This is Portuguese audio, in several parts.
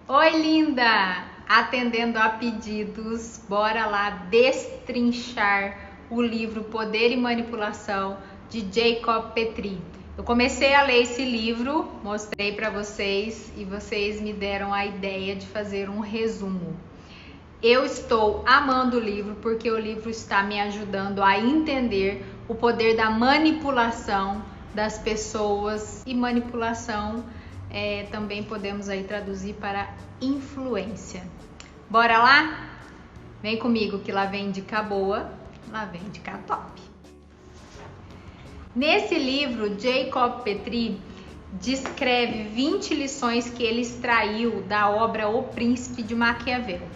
Oi, linda! Atendendo a pedidos, bora lá destrinchar o livro Poder e Manipulação de Jacob Petrie. Eu comecei a ler esse livro, mostrei para vocês e vocês me deram a ideia de fazer um resumo. Eu estou amando o livro porque o livro está me ajudando a entender o poder da manipulação das pessoas e manipulação também podemos aí traduzir para influência. Bora lá? Vem comigo que lá vem dica boa, lá vem dica top. Nesse livro, Jacob Petrie descreve 20 lições que ele extraiu da obra O Príncipe de Maquiavel.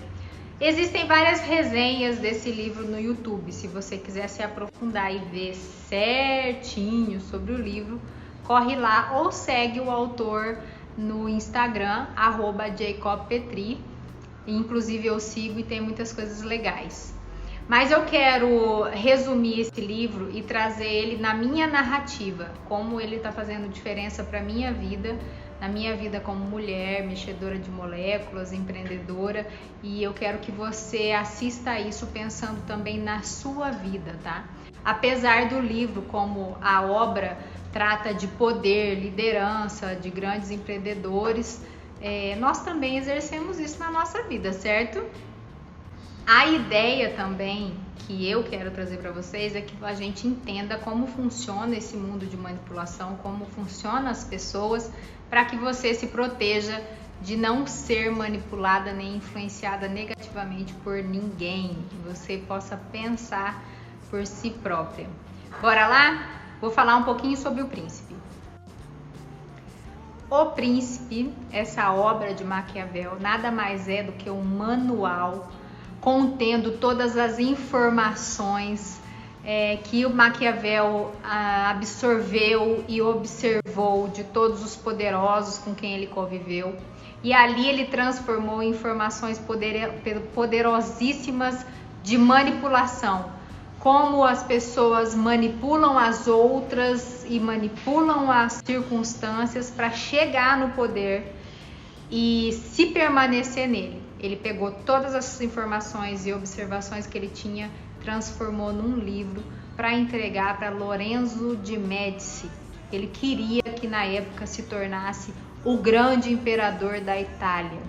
Existem várias resenhas desse livro no YouTube. Se você quiser se aprofundar e ver certinho sobre o livro, corre lá ou segue o autor no Instagram, @JacobPetrie. Inclusive eu sigo e tem muitas coisas legais. Mas eu quero resumir esse livro e trazer ele na minha narrativa, como ele está fazendo diferença para minha vida, na minha vida como mulher, mexedora de moléculas, empreendedora, e eu quero que você assista a isso pensando também na sua vida, tá? Apesar do livro, como a obra trata de poder, liderança, de grandes empreendedores, nós também exercemos isso na nossa vida, certo? A ideia também que eu quero trazer para vocês é que a gente entenda como funciona esse mundo de manipulação, como funcionam as pessoas, para que você se proteja de não ser manipulada nem influenciada negativamente por ninguém, que você possa pensar por si própria. Bora lá? Vou falar um pouquinho sobre O Príncipe. O Príncipe, essa obra de Maquiavel, nada mais é do que um manual contendo todas as informações que o Maquiavel absorveu e observou de todos os poderosos com quem ele conviveu. E ali ele transformou em informações poderosíssimas de manipulação. Como as pessoas manipulam as outras e manipulam as circunstâncias para chegar no poder e se permanecer nele. Ele pegou todas as informações e observações que ele tinha, transformou num livro para entregar para Lorenzo de Médici. Ele queria que na época se tornasse o grande imperador da Itália.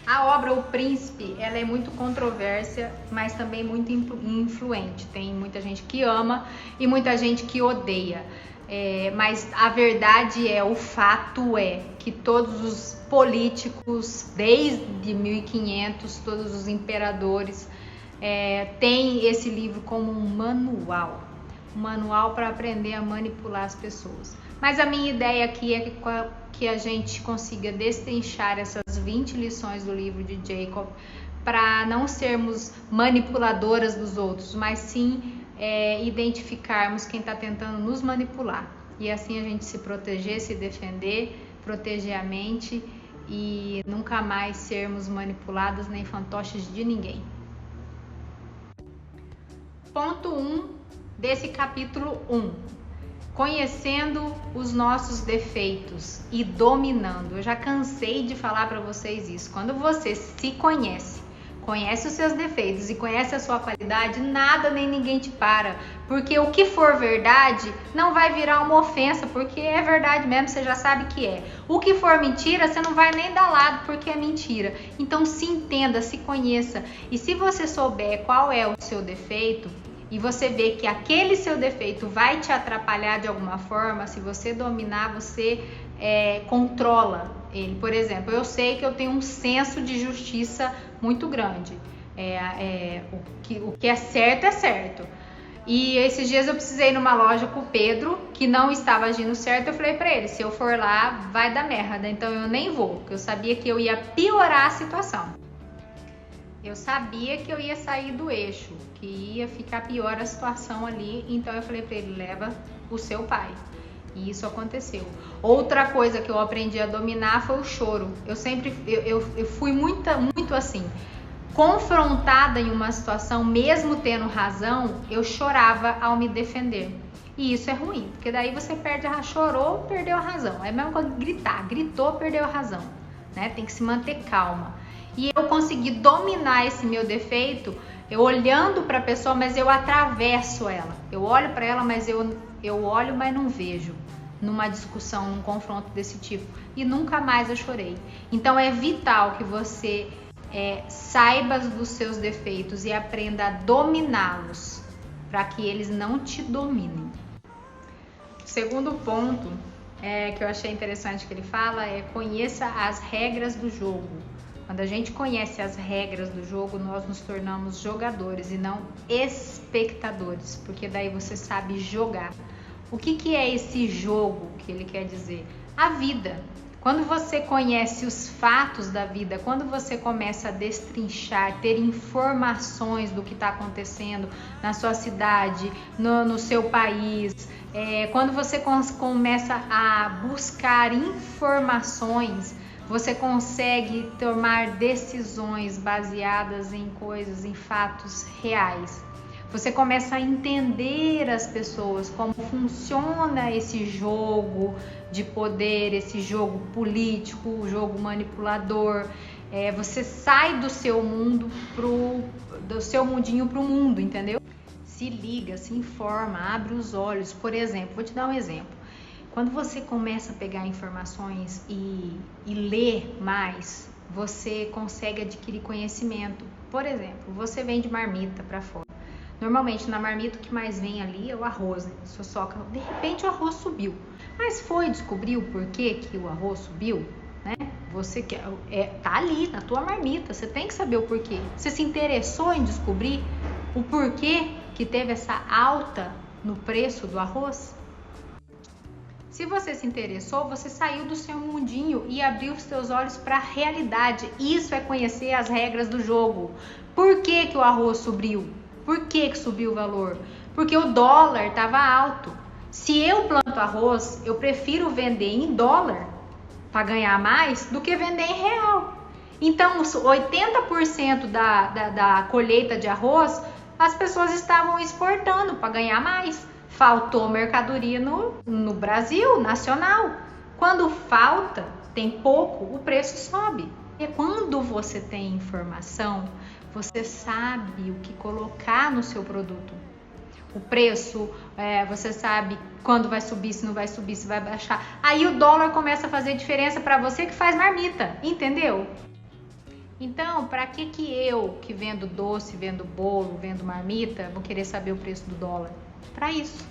A obra O Príncipe, ela é muito controversa, mas também muito influente. Tem muita gente que ama e muita gente que odeia. Mas a verdade o fato é que todos os políticos, desde 1500, todos os imperadores, têm esse livro como um manual para aprender a manipular as pessoas. Mas a minha ideia aqui é que a gente consiga destrinchar essas 20 lições do livro de Jacob para não sermos manipuladoras dos outros, mas sim identificarmos quem está tentando nos manipular. E assim a gente se proteger, se defender, proteger a mente e nunca mais sermos manipuladas nem fantoches de ninguém. Ponto 1 desse capítulo 1. Conhecendo os nossos defeitos e dominando. Eu já cansei de falar para vocês isso. Quando você se conhece os seus defeitos e conhece a sua qualidade, nada nem ninguém te para. Porque o que for verdade não vai virar uma ofensa, porque é verdade mesmo, você já sabe que é. O que for mentira, você não vai nem dar lado, porque é mentira. Então se entenda, se conheça. E se você souber qual é o seu defeito, e você vê que aquele seu defeito vai te atrapalhar de alguma forma, se você dominar, você controla ele. Por exemplo, eu sei que eu tenho um senso de justiça muito grande. O que é certo é certo. E esses dias eu precisei ir numa loja com o Pedro, que não estava agindo certo. Eu falei pra ele, se eu for lá, vai dar merda. Então eu nem vou, porque eu sabia que eu ia piorar a situação. Eu sabia que eu ia sair do eixo, que ia ficar pior a situação ali. Então eu falei pra ele, leva o seu pai. E isso aconteceu. Outra coisa que eu aprendi a dominar foi o choro. Eu fui muito assim, confrontada em uma situação, mesmo tendo razão, eu chorava ao me defender. E isso é ruim, porque daí você chorou, perdeu a razão. É a mesma coisa que gritar, gritou, perdeu a razão. né? Tem que se manter calma. E eu consegui dominar esse meu defeito, eu olhando para a pessoa, mas eu atravesso ela. Eu olho para ela, mas eu olho, mas não vejo. Numa discussão, num confronto desse tipo. E nunca mais eu chorei. Então é vital que você saiba dos seus defeitos e aprenda a dominá-los, para que eles não te dominem. O segundo ponto que eu achei interessante que ele fala é: conheça as regras do jogo. Quando a gente conhece as regras do jogo, nós nos tornamos jogadores e não espectadores, porque daí você sabe jogar. O que é esse jogo que ele quer dizer? A vida. Quando você conhece os fatos da vida, quando você começa a destrinchar, ter informações do que está acontecendo na sua cidade, no seu país, quando você começa a buscar informações, você consegue tomar decisões baseadas em coisas, em fatos reais. Você começa a entender as pessoas, como funciona esse jogo de poder, esse jogo político, o jogo manipulador. Você sai do seu mundo do seu mundinho para o mundo, entendeu? Se liga, se informa, abre os olhos. Por exemplo, vou te dar um exemplo. Quando você começa a pegar informações e ler mais, você consegue adquirir conhecimento. Por exemplo, você vende marmita para fora. Normalmente na marmita o que mais vem ali é o arroz, né? Soçoca. De repente o arroz subiu. Mas foi descobrir o porquê que o arroz subiu, né? Você tá ali na tua marmita, você tem que saber o porquê. Você se interessou em descobrir o porquê que teve essa alta no preço do arroz? Se você se interessou, você saiu do seu mundinho e abriu os seus olhos para a realidade. Isso é conhecer as regras do jogo. Por que que o arroz subiu? Por que subiu o valor? Porque o dólar estava alto. Se eu planto arroz, eu prefiro vender em dólar para ganhar mais do que vender em real. Então, 80% da colheita de arroz, as pessoas estavam exportando para ganhar mais. Faltou mercadoria no Brasil, nacional. Quando falta, tem pouco, o preço sobe. E quando você tem informação, você sabe o que colocar no seu produto. O preço, você sabe quando vai subir, se não vai subir, se vai baixar. Aí o dólar começa a fazer diferença para você que faz marmita, entendeu? Então, para que eu, que vendo doce, vendo bolo, vendo marmita, vou querer saber o preço do dólar? Para isso.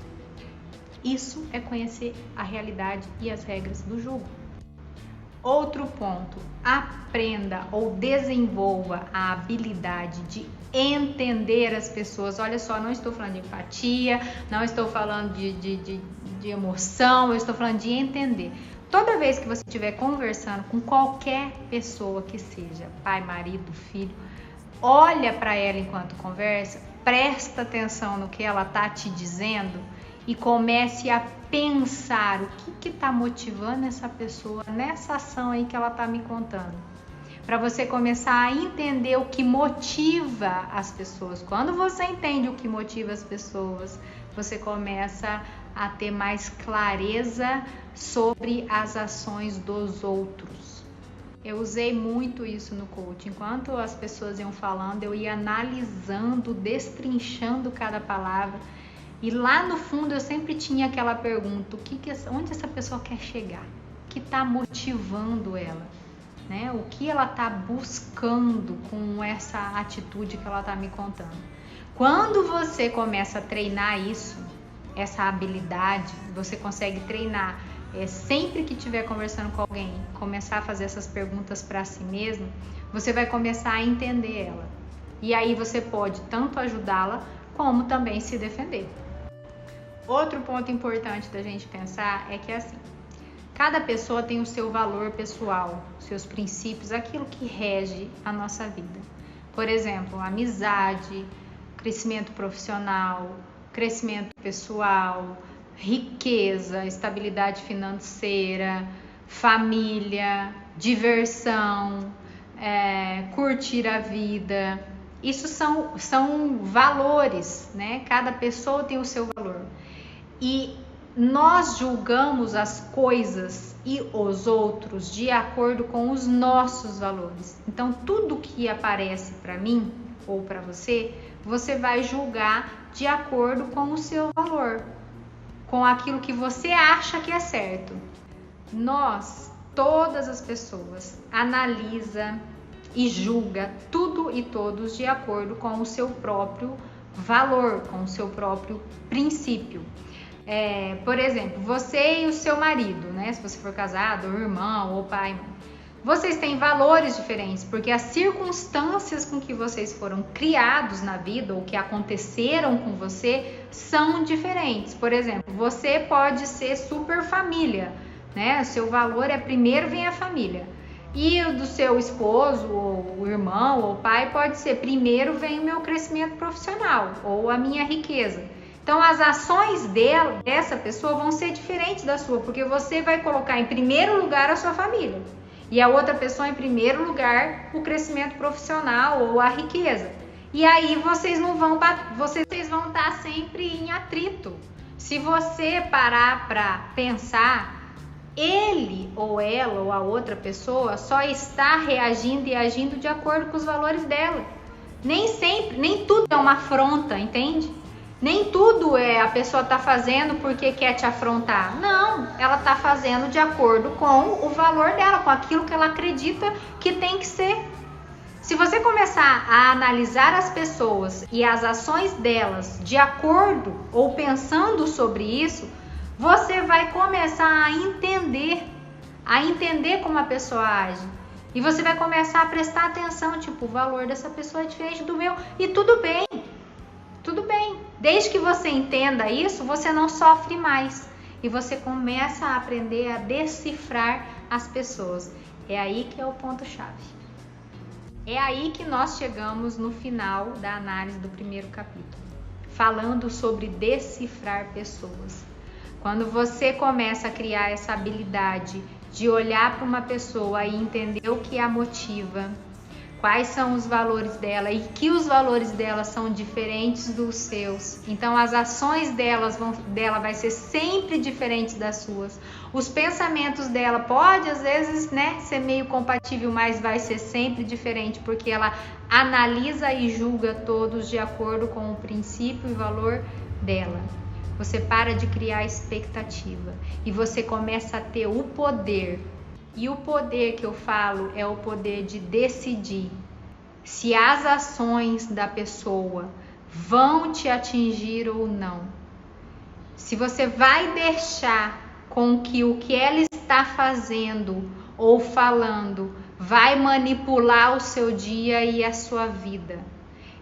Isso é conhecer a realidade e as regras do jogo. Outro ponto, aprenda ou desenvolva a habilidade de entender as pessoas. Olha só, não estou falando de empatia, não estou falando de emoção, eu estou falando de entender. Toda vez que você estiver conversando com qualquer pessoa que seja, pai, marido, filho, olha para ela enquanto conversa, presta atenção no que ela está te dizendo e comece a pensar o que está motivando essa pessoa nessa ação aí que ela está me contando. Para você começar a entender o que motiva as pessoas. Quando você entende o que motiva as pessoas, você começa a ter mais clareza sobre as ações dos outros. Eu usei muito isso no coaching. Enquanto as pessoas iam falando, eu ia analisando, destrinchando cada palavra. E lá no fundo eu sempre tinha aquela pergunta: onde essa pessoa quer chegar? O que está motivando ela? Né? O que ela está buscando com essa atitude que ela está me contando? Quando você começa a treinar isso, essa habilidade, você consegue treinar sempre que estiver conversando com alguém, começar a fazer essas perguntas para si mesmo, você vai começar a entender ela. E aí você pode tanto ajudá-la como também se defender. Outro ponto importante da gente pensar é que assim, cada pessoa tem o seu valor pessoal, seus princípios, aquilo que rege a nossa vida. Por exemplo, amizade, crescimento profissional, crescimento pessoal, riqueza, estabilidade financeira, família, diversão, curtir a vida. Isso são valores, né? Cada pessoa tem o seu valor. E nós julgamos as coisas e os outros de acordo com os nossos valores. Então, tudo que aparece para mim ou para você, você vai julgar de acordo com o seu valor, com aquilo que você acha que é certo. Nós, todas as pessoas, analisa e julga tudo e todos de acordo com o seu próprio valor, com o seu próprio princípio. Por exemplo, você e o seu marido, né? Se você for casado, ou irmão, ou pai, vocês têm valores diferentes, porque as circunstâncias com que vocês foram criados na vida, ou que aconteceram com você, são diferentes. Por exemplo, você pode ser super família, né? O seu valor é primeiro vem a família. E o do seu esposo, ou o irmão, ou o pai, pode ser primeiro vem o meu crescimento profissional, ou a minha riqueza. Então, as ações dessa pessoa vão ser diferentes da sua, porque você vai colocar em primeiro lugar a sua família, e a outra pessoa em primeiro lugar o crescimento profissional ou a riqueza. E aí vocês vão estar sempre em atrito. Se você parar para pensar, ele ou ela ou a outra pessoa só está reagindo e agindo de acordo com os valores dela. Nem tudo é uma afronta, entende? Nem tudo a pessoa está fazendo porque quer te afrontar. Não, ela está fazendo de acordo com o valor dela, com aquilo que ela acredita que tem que ser. Se você começar a analisar as pessoas e as ações delas de acordo ou pensando sobre isso, você vai começar a entender como a pessoa age. E você vai começar a prestar atenção, tipo, o valor dessa pessoa é diferente do meu. E tudo bem. Desde que você entenda isso, você não sofre mais. E você começa a aprender a decifrar as pessoas. É aí que é o ponto-chave. É aí que nós chegamos no final da análise do primeiro capítulo, falando sobre decifrar pessoas. Quando você começa a criar essa habilidade de olhar para uma pessoa e entender o que a motiva, quais são os valores dela e que os valores dela são diferentes dos seus. Então, as ações dela vai ser sempre diferentes das suas. Os pensamentos dela pode, às vezes, né, ser meio compatível, mas vai ser sempre diferente, porque ela analisa e julga todos de acordo com o princípio e valor dela. Você para de criar expectativa e você começa a ter o poder. E o poder que eu falo é o poder de decidir se as ações da pessoa vão te atingir ou não. Se você vai deixar com que o que ela está fazendo ou falando vai manipular o seu dia e a sua vida.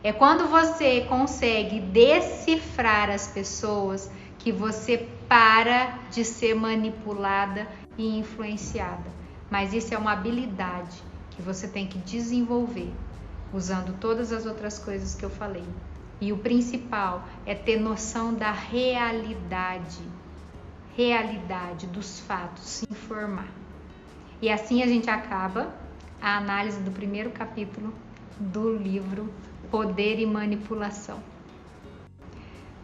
É quando você consegue decifrar as pessoas que você para de ser manipulada e influenciada. Mas isso é uma habilidade que você tem que desenvolver, usando todas as outras coisas que eu falei. E o principal é ter noção da realidade dos fatos, se informar. E assim a gente acaba a análise do primeiro capítulo do livro Poder e Manipulação.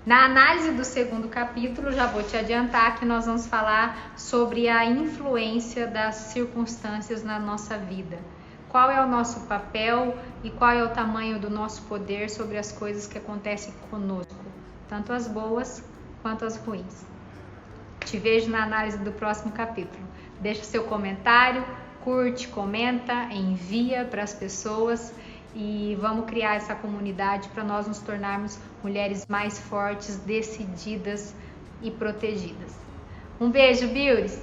Na análise do segundo capítulo, já vou te adiantar que nós vamos falar sobre a influência das circunstâncias na nossa vida. Qual é o nosso papel e qual é o tamanho do nosso poder sobre as coisas que acontecem conosco, tanto as boas quanto as ruins. Te vejo na análise do próximo capítulo. Deixa seu comentário, curte, comenta, envia para as pessoas. E vamos criar essa comunidade para nós nos tornarmos mulheres mais fortes, decididas e protegidas. Um beijo, Beauties!